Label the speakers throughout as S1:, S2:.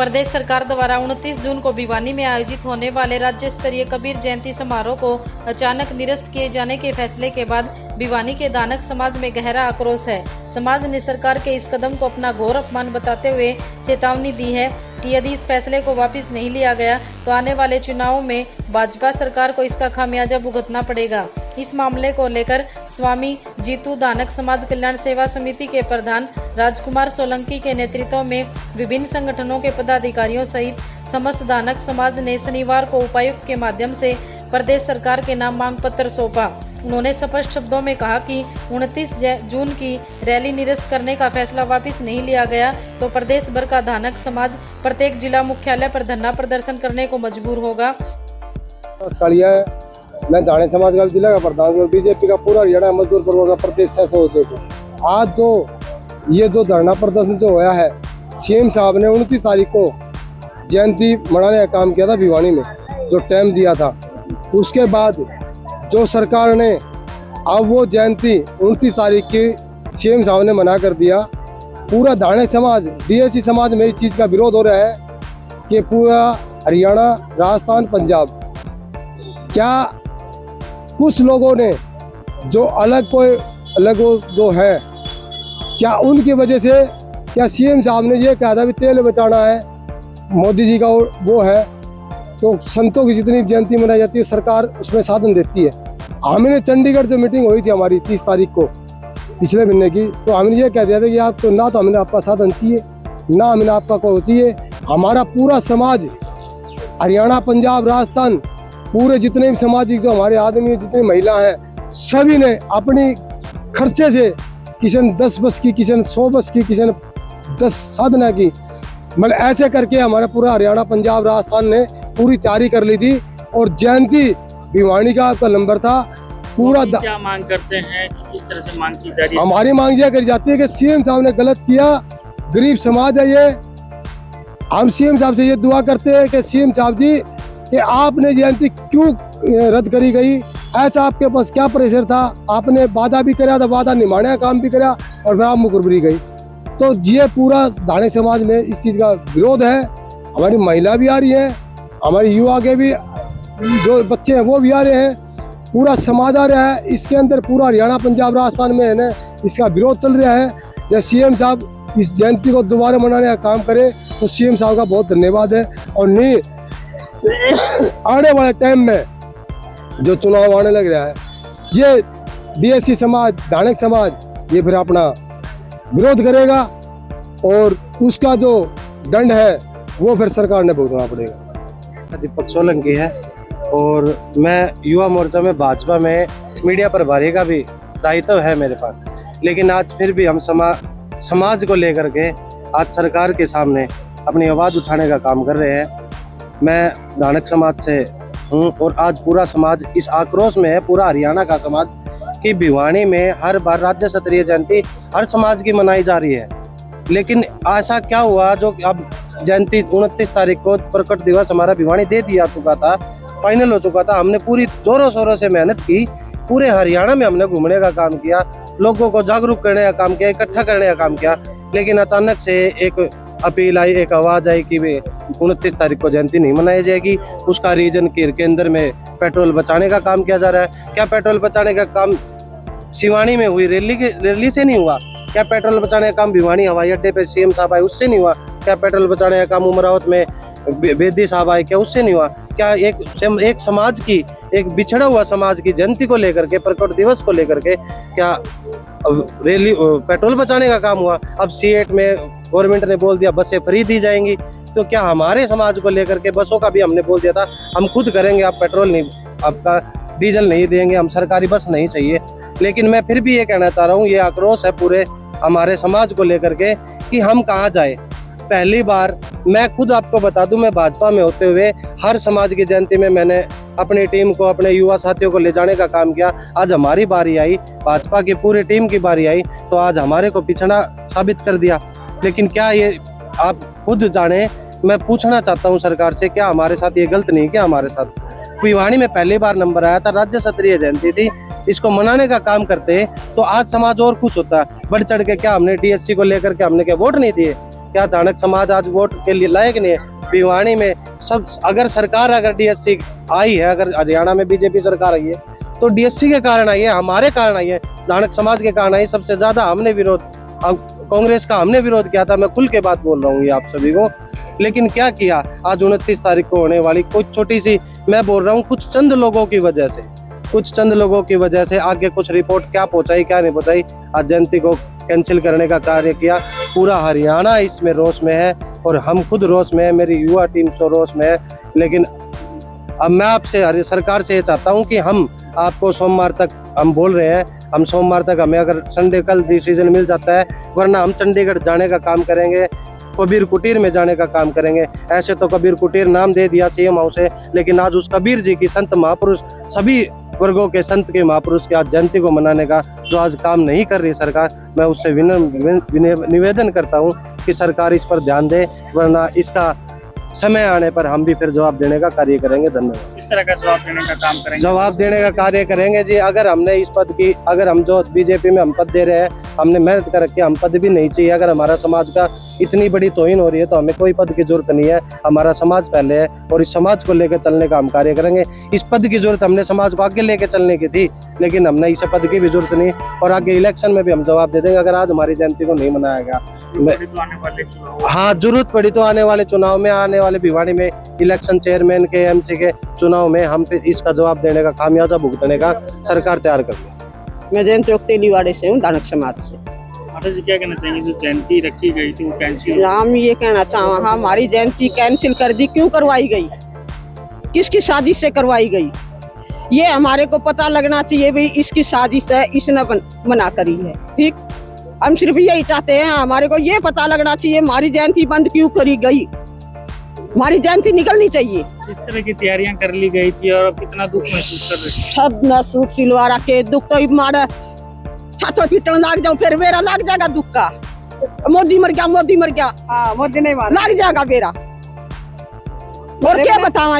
S1: प्रदेश सरकार द्वारा 29 जून को भिवानी में आयोजित होने वाले राज्य स्तरीय कबीर जयंती समारोह को अचानक निरस्त किए जाने के फैसले के बाद भिवानी के दानक समाज में गहरा आक्रोश है। समाज ने सरकार के इस कदम को अपना घोर अपमान बताते हुए चेतावनी दी है कि यदि इस फैसले को वापस नहीं लिया गया तो आने वाले चुनावों में भाजपा सरकार को इसका खामियाजा भुगतना पड़ेगा। इस मामले को लेकर स्वामी जीतू दानक समाज कल्याण सेवा समिति के प्रधान राजकुमार सोलंकी के नेतृत्व में विभिन्न संगठनों के पदाधिकारियों सहित समस्त दानक समाज ने शनिवार को उपायुक्त के माध्यम से प्रदेश सरकार के नाम मांग पत्र सौंपा। उन्होंने स्पष्ट शब्दों में कहा कि 29 जून की रैली निरस्त करने का फैसला वापस नहीं लिया गया तो प्रदेश भर का दानक समाज प्रत्येक जिला मुख्यालय पर धरना प्रदर्शन करने को मजबूर होगा।
S2: मैं दानक समाज का जिला का प्रधान और बीजेपी का पूरा हरियाणा मजदूर परिषद का प्रदेश सह आज तो ये जो धरना प्रदर्शन जो हुआ है, सीएम साहब ने 29 तारीख को जयंती मनाने का काम किया था भिवानी में, जो टाइम दिया था। उसके बाद जो सरकार ने अब वो जयंती 29 तारीख की सीएम साहब ने मना कर दिया। पूरा दानक समाज डीएससी समाज में इस चीज़ का विरोध हो रहा है कि पूरा हरियाणा, राजस्थान, पंजाब, क्या कुछ लोगों ने जो अलग जो है, क्या उनकी वजह से क्या सीएम साहब ने ये कहा था भी तेल बचाना है, मोदी जी का वो है तो संतों की जितनी जयंती मनाई जाती है सरकार उसमें साधन देती है। हमने चंडीगढ़ जो मीटिंग हुई थी हमारी 30 तारीख को पिछले महीने की, तो हमने ये कह दिया था कि आप तो ना तो हमें आपका साधन चाहिए ना हमें आपका को चाहिए। हमारा पूरा समाज हरियाणा, पंजाब, राजस्थान, पूरे जितने भी सामाजिक जो हमारे आदमी जितनी महिला हैं, सभी ने अपनी खर्चे से किसी ने 10 बस की, किसी ने 100 बस की, किसी ने 10 साधना की, मतलब ऐसे करके हमारा पूरा हरियाणा, पंजाब, राजस्थान ने पूरी तैयारी कर ली थी। और जयंती भिवानी का नंबर था पूरा।
S3: क्या मांग करते हैं, किस तरह से मांग की जा रही है?
S2: हमारी मांग यह करी जाती है कि सीएम साहब ने गलत किया, गरीब समाज है ये। हम सीएम साहब से ये दुआ करते हैं कि सीएम साहब जी कि आपने जयंती क्यों रद्द करी गई, ऐसा आपके पास क्या प्रेशर था? आपने वादा भी करा था, वादा निभाने का काम भी करा और फिर आप मुकरबरी गई। तो ये पूरा दानक समाज में इस चीज़ का विरोध है। हमारी महिला भी आ रही है, हमारी युवा के भी जो बच्चे हैं वो भी आ रहे हैं, पूरा समाज आ रहा है। इसके अंदर पूरा हरियाणा, पंजाब, राजस्थान में है ना इसका विरोध चल रहा है। जब सीएम साहब इस जयंती को दोबारा मनाने का काम करे तो सीएम साहब का बहुत धन्यवाद है। और नहीं आने वाले टाइम में जो चुनाव आने लग रहा है, ये डीएससी समाज, दानक समाज ये फिर अपना विरोध करेगा और उसका जो दंड है वो फिर सरकार ने भुगतना पड़ेगा।
S4: दीपक सोलंकी है और मैं युवा मोर्चा में भाजपा में मीडिया प्रभारी का भी दायित्व है मेरे पास, लेकिन आज फिर भी हम समाज को लेकर के आज सरकार के सामने अपनी आवाज़ उठाने का काम कर रहे हैं। मैं दानक समाज से हूँ और आज पूरा समाज इस आक्रोश में है, पूरा हरियाणा का समाज, कि भिवानी में हर बार राज्य स्तरीय जयंती हर समाज की मनाई जा रही है, लेकिन ऐसा क्या हुआ जो अब जयंती 29 तारीख को प्रकट दिवस हमारा भिवानी दे दिया चुका था, फाइनल हो चुका था। हमने पूरी जोरों शोरों से मेहनत की, पूरे हरियाणा में हमने घूमने का काम किया, लोगों को जागरूक करने का काम किया, इकट्ठा करने का काम किया, लेकिन अचानक से एक अपील आई, एक आवाज़ आई कि 29 तारीख को जयंती नहीं मनाई जाएगी। उसका रीजन के अंदर में पेट्रोल बचाने का काम किया जा रहा है। क्या पेट्रोल बचाने का काम सिवानी में हुई रैली से नहीं हुआ? क्या पेट्रोल बचाने का काम भिवानी हवाई अड्डे पे सीएम साहब आए उससे नहीं हुआ? क्या पेट्रोल बचाने का काम उमरावत में बेदी साहब आए, क्या उससे नहीं हुआ? क्या एक समाज की, एक बिछड़ा हुआ समाज की जयंती को लेकर के, प्रकट दिवस को लेकर के क्या रैली पेट्रोल बचाने का काम हुआ? अब C8 में गवर्नमेंट ने बोल दिया बसें फ्री दी जाएंगी, तो क्या हमारे समाज को लेकर के बसों का भी हमने बोल दिया था हम खुद करेंगे, आप पेट्रोल नहीं, आपका डीजल नहीं देंगे, हम सरकारी बस नहीं चाहिए। लेकिन मैं फिर भी ये कहना चाह रहा हूँ, ये आक्रोश है पूरे हमारे समाज को लेकर के कि हम कहाँ जाए। पहली बार मैं खुद आपको बता दूं, मैं भाजपा में होते हुए हर समाज की जयंती में मैंने अपनी टीम को, अपने युवा साथियों को ले जाने का काम किया। आज हमारी बारी आई, भाजपा की पूरी टीम की बारी आई, तो आज हमारे को पिछड़ा साबित कर दिया। लेकिन क्या ये आप खुद जाने, मैं पूछना चाहता हूँ सरकार से, क्या हमारे साथ ये गलत नहीं किया? हमारे साथ भिवानी में पहली बार नंबर आया था, राज्य स्तरीय जयंती थी, इसको मनाने का काम करते तो आज समाज और खुश होता। बढ़ चढ़ के क्या हमने डीएससी को लेकर के हमने क्या वोट नहीं दिए? क्या धानक समाज आज वोट के लिए लायक नहीं है? भिवानी में सब अगर सरकार अगर डीएससी आई है, अगर हरियाणा में बीजेपी सरकार आई है तो डीएससी के कारण आई है, हमारे कारण आई है, धानक समाज के कारण आई। सबसे ज्यादा हमने विरोध, कांग्रेस का हमने विरोध किया था। मैं खुल के बात बोल रहा हूँ ये आप सभी को। लेकिन क्या किया, आज 29 तारीख को होने वाली कुछ छोटी सी, मैं बोल रहा हूँ कुछ चंद लोगों की वजह से, कुछ चंद लोगों की वजह से आगे कुछ रिपोर्ट क्या पहुंचाई क्या नहीं पहुंचाई, आज जयंती को कैंसिल करने का कार्य किया। पूरा हरियाणा इसमें रोष में है और हम खुद रोष में है, मेरी युवा टीम सो रोष में है। लेकिन अब मैं आपसे सरकार से ये चाहता हूँ कि हम आपको सोमवार तक, हम बोल रहे हैं हम सोमवार तक, हमें अगर संडे कल डिसीजन मिल जाता है, वरना हम चंडीगढ़ जाने का काम करेंगे, कबीर कुटीर में जाने का काम करेंगे। ऐसे तो कबीर कुटीर नाम दे दिया सीएम हाउस है, लेकिन आज उस कबीर जी की संत महापुरुष, सभी वर्गों के संत के महापुरुष के आज जयंती को मनाने का जो आज काम नहीं कर रही सरकार, मैं उससे निवेदन करता हूं कि सरकार इस पर ध्यान दे, वरना इसका समय आने पर हम भी फिर जवाब देने का कार्य करेंगे। धन्यवाद।
S3: किस तरह का जवाब देने का काम करेंगे?
S4: जवाब देने का कार्य करेंगे जी। अगर हमने इस पद की, अगर हम जो बीजेपी में हम पद दे रहे हैं, हमने मेहनत कर रखी है, हम पद भी नहीं चाहिए। अगर हमारा समाज का इतनी बड़ी तौहीन हो रही है तो हमें कोई पद की जरूरत नहीं है, हमारा समाज पहले है और इस समाज को लेकर चलने का हम कार्य करेंगे। इस पद की जरूरत हमने समाज को आगे लेके चलने की थी, लेकिन हमने इस पद की भी जरूरत नहीं, और आगे इलेक्शन में भी हम जवाब दे देंगे अगर आज हमारी जयंती को नहीं मनाया गया। हाँ, जरूरत पड़ी तो आने वाले चुनाव में, आने वाले भिवानी में इलेक्शन चेयरमैन के, एमसी के चुनाव में हम फिर इसका जवाब देने का, खामियाजा भुगतने का सरकार तैयार कर ले।
S5: मैं जयंती चौक तेलीवाड़े से हूँ, धानक समाज से।
S3: माता जी क्या कहना चाहेंगे, जो जयंती रखी गई थी वो कैंसिल?
S5: हम ये कहना चाहूँ, हमारी जयंती कैंसिल कर दी, क्यों करवाई गई, किसकी साजिश से करवाई गई, ये हमारे को पता लगना चाहिए। भाई इसकी साजिश है, इसने मना करी है, ठीक। हम सिर्फ यही चाहते हैं, हमारे को ये पता लगना चाहिए हमारी जयंती बंद क्यों करी गई, हमारी जयंती निकलनी चाहिए।
S3: इस तरह की तैयारियां कर ली गई थी और कितना दुख महसूस कर रहे थे?
S5: सब न सूट सिलवा रखे, दुख तो मारा छात्र पीटन लग जाओ, फिर मेरा लग जाएगा दुख का। मोदी मर गया, मोदी मर गया, हाँ, मोदी नहीं मारा, लग जाएगा मेरा। और क्या बताओ,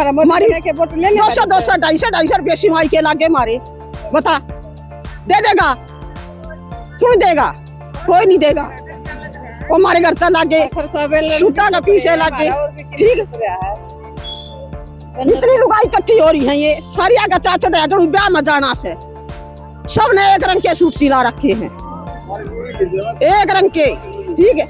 S5: हमारी 200 250 रुपये सिमाई के लागे मारे, बता दे देगा, क्यों देगा, कोई नहीं देगा। वो हमारे घर तक लागे सूटा न पीछे लागे, ठीक। इतनी लुगाई इकट्ठी हो रही है, ये सारी आगे चाचा ब्याह में जाना से सबने एक रंग के सूट सिला रखे हैं, एक रंग के, ठीक है।